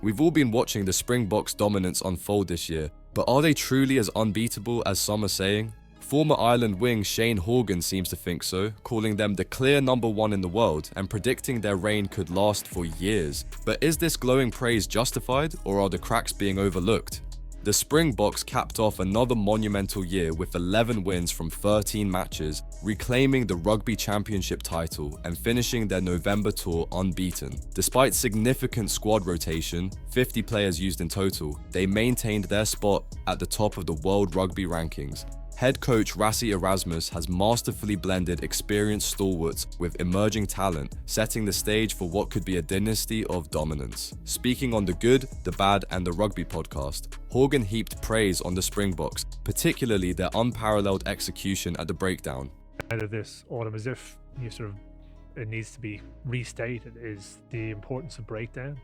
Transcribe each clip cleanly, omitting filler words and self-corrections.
We've all been watching the Springboks' dominance unfold this year, but are they truly as unbeatable as some are saying? Former Ireland wing Shane Horgan seems to think so, calling them the clear number one in the world and predicting their reign could last for years. But is this glowing praise justified, or are the cracks being overlooked? The Springboks capped off another monumental year with 11 wins from 13 matches, reclaiming the Rugby Championship title and finishing their November tour unbeaten. Despite significant squad rotation, 50 players used in total, they maintained their spot at the top of the World Rugby rankings. Head coach Rassie Erasmus has masterfully blended experienced stalwarts with emerging talent, setting the stage for what could be a dynasty of dominance. Speaking on the Good, the Bad and the Rugby podcast, Horgan heaped praise on the Springboks, particularly their unparalleled execution at the breakdown. Out of this autumn, as if it needs to be restated, is the importance of breakdown.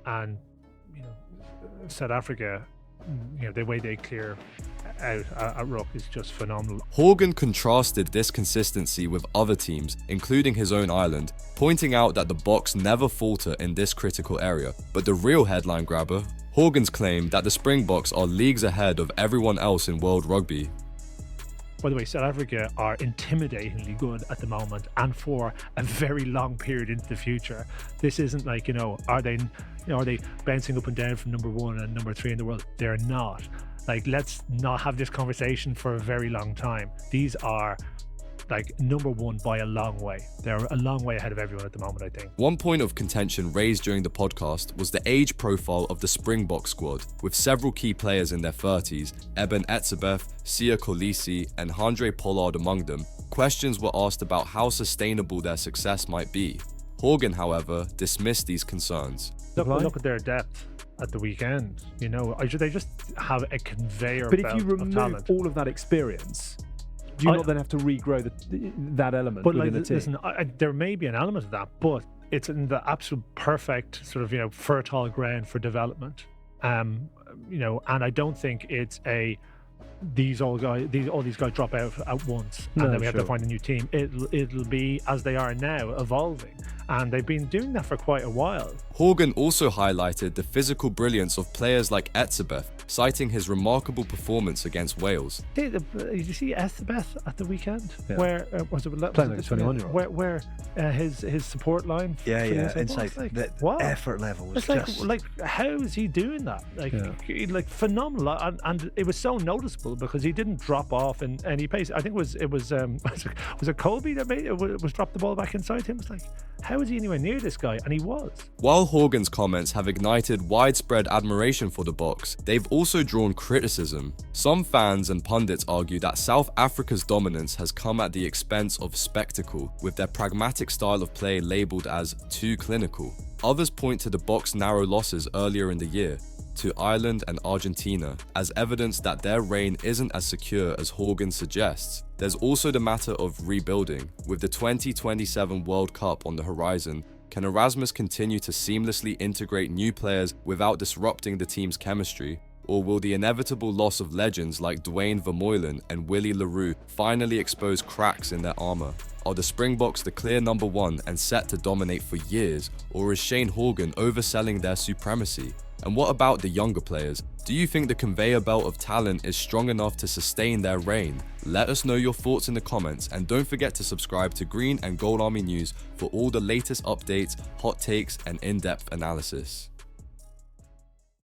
And South Africa, the way they clear out at ruck is just phenomenal. Horgan contrasted this consistency with other teams, including his own Ireland, pointing out that the Boks never falter in this critical area. But the real headline grabber, Horgan's claim that the Springboks are leagues ahead of everyone else in world rugby. By the way, South Africa are intimidatingly good at the moment and for a very long period into the future. This isn't like, are they bouncing up and down from number 1 and number 3 in the world? They're not. Like, let's not have this conversation for a very long time. These are number 1 by a long way. They're a long way ahead of everyone at the moment, I think. One point of contention raised during the podcast was the age profile of the Springbok squad, with several key players in their 30s, Eben Etzebeth, Sia Kolisi and Handré Pollard among them. Questions were asked about how sustainable their success might be. Horgan, however, dismissed these concerns. Look at their depth at the weekend. They just have a conveyor belt of talent. But if you remove all of that experience, do you not then have to regrow that element within the team? Listen, there may be an element of that, but it's in the absolute perfect fertile ground for development. And I don't think it's all these guys drop out at once and then we have to find a new team. It'll be, as they are now, evolving, and they've been doing that for quite a while. Horgan also highlighted the physical brilliance of players like Etzebeth, citing his remarkable performance against Wales. Did you see Etzebeth at the weekend? Yeah. Where playing like a 21-year-old? Where his support line? Inside the effort level was just how is he doing that? Phenomenal, and it was so noticeable because he didn't drop off in any pace. I think was it Kobe that was dropped the ball back inside him? It's like, how is he anywhere near this guy? And he was. While Horgan's comments have ignited widespread admiration for the Boks, they've also drawn criticism. Some fans and pundits argue that South Africa's dominance has come at the expense of spectacle, with their pragmatic style of play labelled as too clinical. Others point to the Boks' narrow losses earlier in the year, to Ireland and Argentina, as evidence that their reign isn't as secure as Horgan suggests. There's also the matter of rebuilding. With the 2027 World Cup on the horizon, can Erasmus continue to seamlessly integrate new players without disrupting the team's chemistry? Or will the inevitable loss of legends like Dwayne Vermeulen and Willie Leroux finally expose cracks in their armour? Are the Springboks the clear number 1 and set to dominate for years, or is Shane Horgan overselling their supremacy? And what about the younger players? Do you think the conveyor belt of talent is strong enough to sustain their reign? Let us know your thoughts in the comments, and don't forget to subscribe to Green and Gold Army News for all the latest updates, hot takes and in-depth analysis.